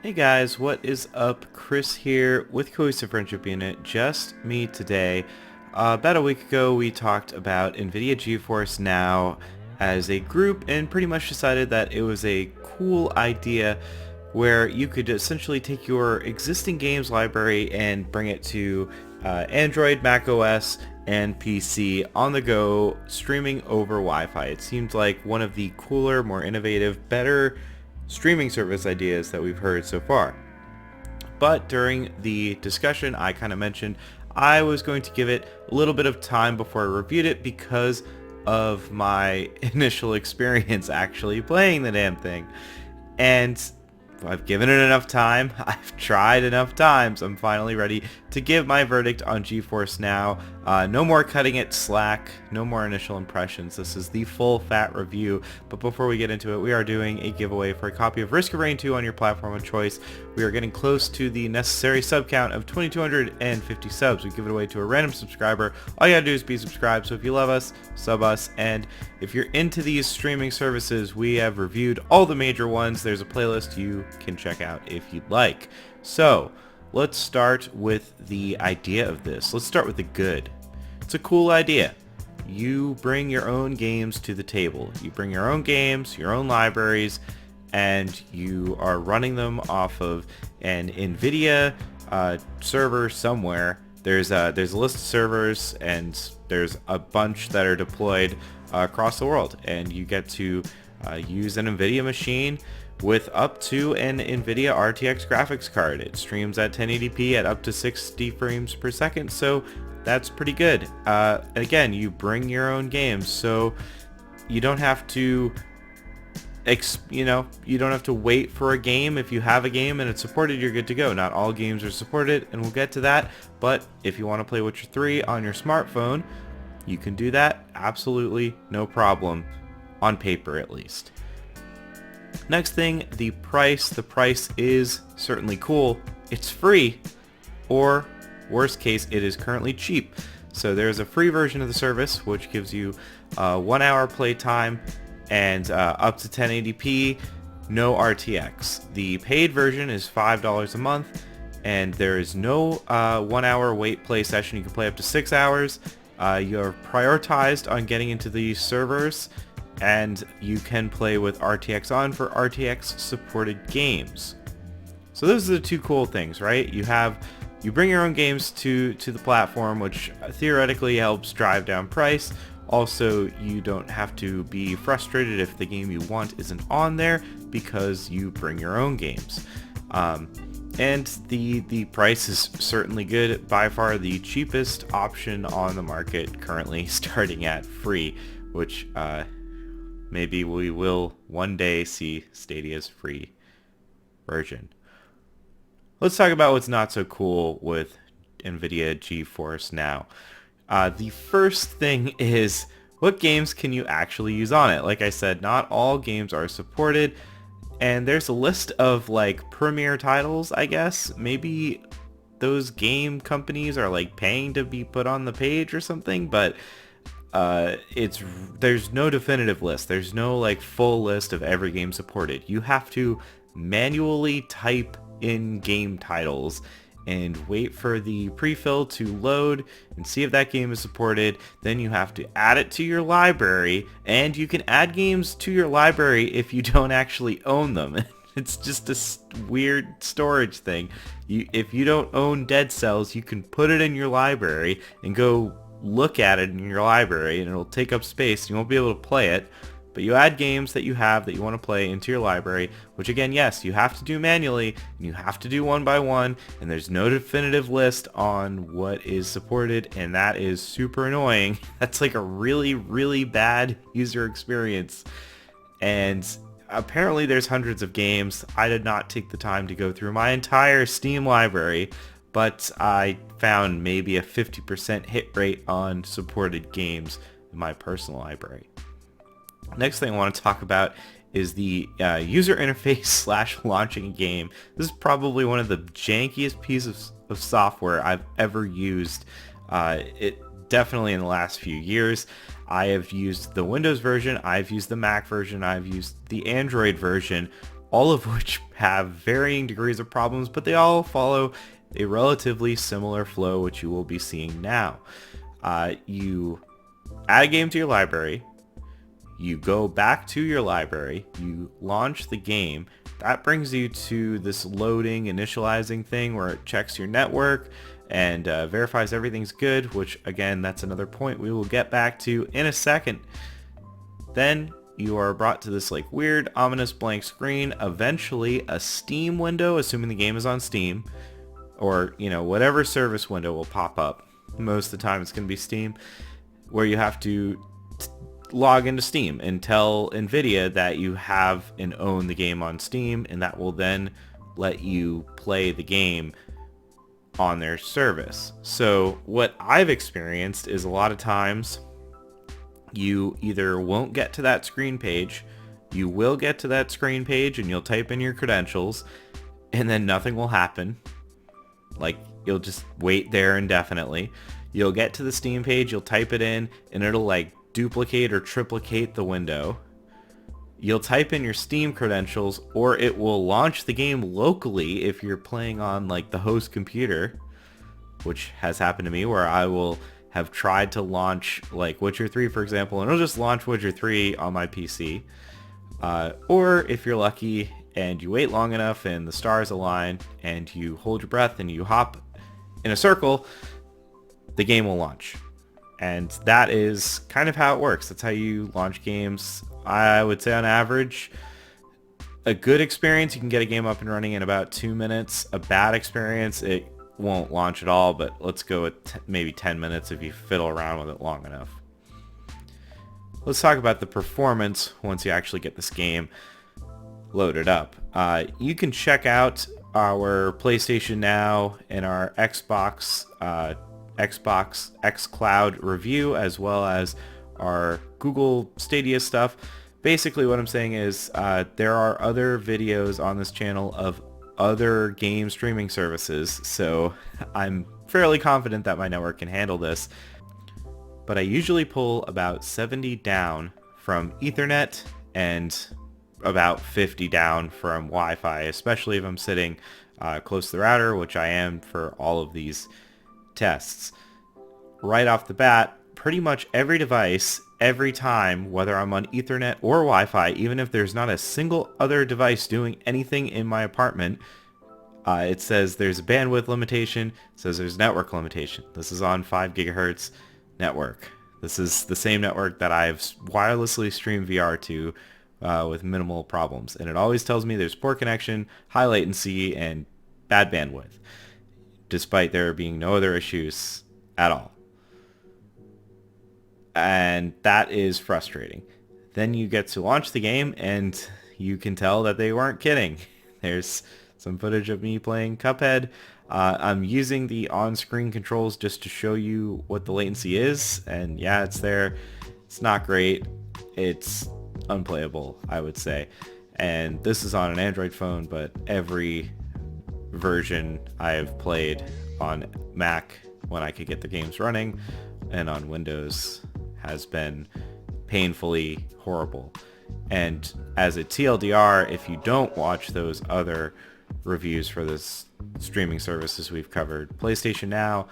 Hey guys, what is up? Chris here with Cohesive Friendship Unit. Just me today. About a week ago we talked about Nvidia GeForce Now as a group and pretty much decided that it was a cool idea where you could essentially take your existing games library and bring it to Android, Mac OS, and PC on the go, streaming over Wi-Fi. It seemed like one of the cooler, more innovative, better streaming service ideas that we've heard so far. But during the discussion, I kind of mentioned I was going to give it a little bit of time before I reviewed it because of my initial experience actually playing the damn thing. And I've given it enough time. I've tried enough times. I'm finally ready to give my verdict on GeForce Now. No more cutting it slack. No more initial impressions. This is the full fat review. But before we get into it, we are doing a giveaway for a copy of Risk of Rain 2 on your platform of choice. We are getting close to the necessary sub count of 2,250 subs. We give it away to a random subscriber. All you gotta do is be subscribed. So if you love us, sub us. And if you're into these streaming services, we have reviewed all the major ones. There's a playlist you can check out if you'd like. So let's start with the idea of this. Let's start with the good. It's a cool idea. You bring your own games to the table. You bring your own games, your own libraries, and you are running them off of an Nvidia server somewhere. There's a list of servers, and there's a bunch that are deployed across the world, and you get to use an Nvidia machine with up to an Nvidia RTX graphics card. It streams at 1080p at up to 60 frames per second, so that's pretty good. Again, you bring your own games, so you don't have to you don't have to wait for a game. If you have a game and it's supported, you're good to go. Not all games are supported, and we'll get to that, but if you want to play Witcher 3 on your smartphone, you can do that absolutely no problem, on paper at least. Next thing, the price. The price is certainly cool. It's free, or worst case, it is currently cheap. So there's a free version of the service which gives you 1 hour play time and up to 1080p, no RTX. The paid version is $5 a month, and there is no 1 hour wait play session. You can play up to 6 hours. You're prioritized on getting into these servers, and you can play with RTX on for RTX supported games. So those are the two cool things, right? You bring your own games to the platform, which theoretically helps drive down price. Also, you don't have to be frustrated if the game you want isn't on there because you bring your own games. And the price is certainly good. By far the cheapest option on the market currently, starting at free, which maybe we will one day see Stadia's free version. Let's talk about what's not so cool with Nvidia GeForce Now. The first thing is, what games can you actually use on it? Like I said, not all games are supported, and there's a list of like premier titles, I guess. Maybe those game companies are like paying to be put on the page or something, but there's no definitive list. There's no like full list of every game supported. You have to manually type in game titles and wait for the pre-fill to load and see if that game is supported. Then you have to add it to your library, and you can add games to your library if you don't actually own them. It's just a weird storage thing. If you don't own Dead Cells, you can put it in your library and go look at it in your library, and it'll take up space. You won't be able to play it. But you add games that you have that you want to play into your library, which again, yes, you have to do manually, and you have to do one by one, and there's no definitive list on what is supported, and that is super annoying. That's like a really, really bad user experience. And apparently there's hundreds of games. I did not take the time to go through my entire Steam library, but I found maybe a 50% hit rate on supported games in my personal library. Next thing I want to talk about is the user interface slash launching a game. This is probably one of the jankiest pieces of software I've ever used. It definitely in the last few years. I have used the Windows version, I've used the Mac version, I've used the Android version. all of which have varying degrees of problems, but they all follow a relatively similar flow, which you will be seeing now. You add a game to your library, you go back to your library, you launch the game. That brings you to this loading, initializing thing where it checks your network and verifies everything's good, which again, that's another point we will get back to in a second. Then you are brought to this like weird, ominous blank screen. Eventually a Steam window, assuming the game is on Steam, or whatever service window will pop up. Most of the time it's going to be Steam, where you have to log into Steam and tell Nvidia that you have and own the game on Steam, and that will then let you play the game on their service. So what I've experienced is a lot of times you either won't get to that screen page, you will get to that screen page and you'll type in your credentials, and then nothing will happen. Like, you'll just wait there indefinitely. You'll get to the Steam page, you'll type it in, and it'll like duplicate or triplicate the window. You'll type in your Steam credentials, or it will launch the game locally if you're playing on like the host computer, which has happened to me, where I will have tried to launch like Witcher 3, for example, and it'll just launch Witcher 3 on my PC. Or if you're lucky and you wait long enough and the stars align and you hold your breath and you hop in a circle, the game will launch. And that is kind of how it works. That's how you launch games. I would say on average, a good experience, you can get a game up and running in about 2 minutes. A bad experience, it won't launch at all, but let's go with maybe 10 minutes if you fiddle around with it long enough. Let's talk about the performance once you actually get this game loaded up. You can check out our PlayStation Now and our Xbox xCloud review, as well as our Google Stadia stuff. Basically what I'm saying is there are other videos on this channel of other game streaming services, so I'm fairly confident that my network can handle this. But I usually pull about 70 down from Ethernet and about 50 down from Wi-Fi, especially if I'm sitting close to the router, which I am for all of these tests. Right off the bat, pretty much every device, every time, whether I'm on Ethernet or Wi-Fi, even if there's not a single other device doing anything in my apartment, it says there's a bandwidth limitation, it says there's network limitation. This is on 5 gigahertz network. This is the same network that I've wirelessly streamed VR to with minimal problems. And it always tells me there's poor connection, high latency, and bad bandwidth, despite there being no other issues at all. And that is frustrating. Then you get to launch the game and you can tell that they weren't kidding. There's some footage of me playing Cuphead. I'm using the on-screen controls just to show you what the latency is, and yeah, it's there. It's not great. It's unplayable, I would say. And this is on an Android phone, but every version I've played on Mac when I could get the games running and on Windows has been painfully horrible. And as a TLDR, if you don't watch those other reviews for this streaming services we've covered, PlayStation Now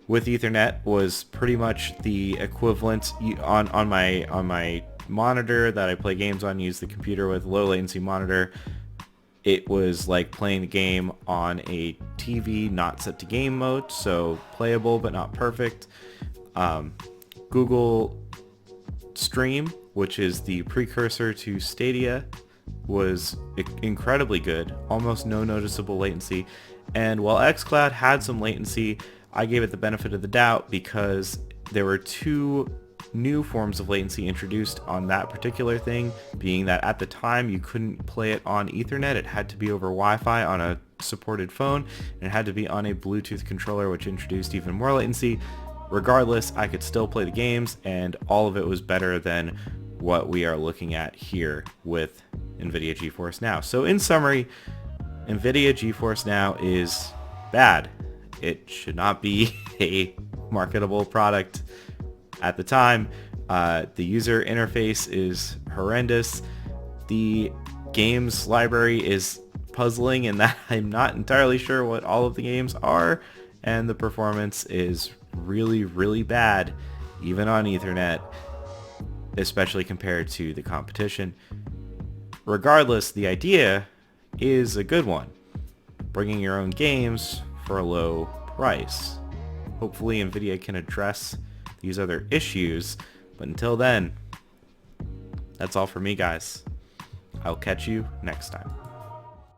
with Ethernet was pretty much the equivalent on my monitor that I play games on, use the computer with, low latency monitor. It was like playing the game on a TV not set to game mode, so playable but not perfect. Google Stream, which is the precursor to Stadia, was incredibly good, almost no noticeable latency. And while xCloud had some latency, I gave it the benefit of the doubt because there were two new forms of latency introduced on that particular thing, being that at the time you couldn't play it on Ethernet, it had to be over Wi-Fi on a supported phone, and it had to be on a Bluetooth controller, which introduced even more latency. Regardless, I could still play the games, and all of it was better than what we are looking at here with Nvidia GeForce Now. So in summary, Nvidia GeForce Now is bad. It should not be a marketable product at the time. The user interface is horrendous. The games library is puzzling in that I'm not entirely sure what all of the games are, and the performance is really, really bad, even on Ethernet, especially compared to the competition. Regardless, the idea is a good one. Bringing your own games for a low price. Hopefully Nvidia can address these other issues, but until then, that's all for me, guys. I'll catch you next time.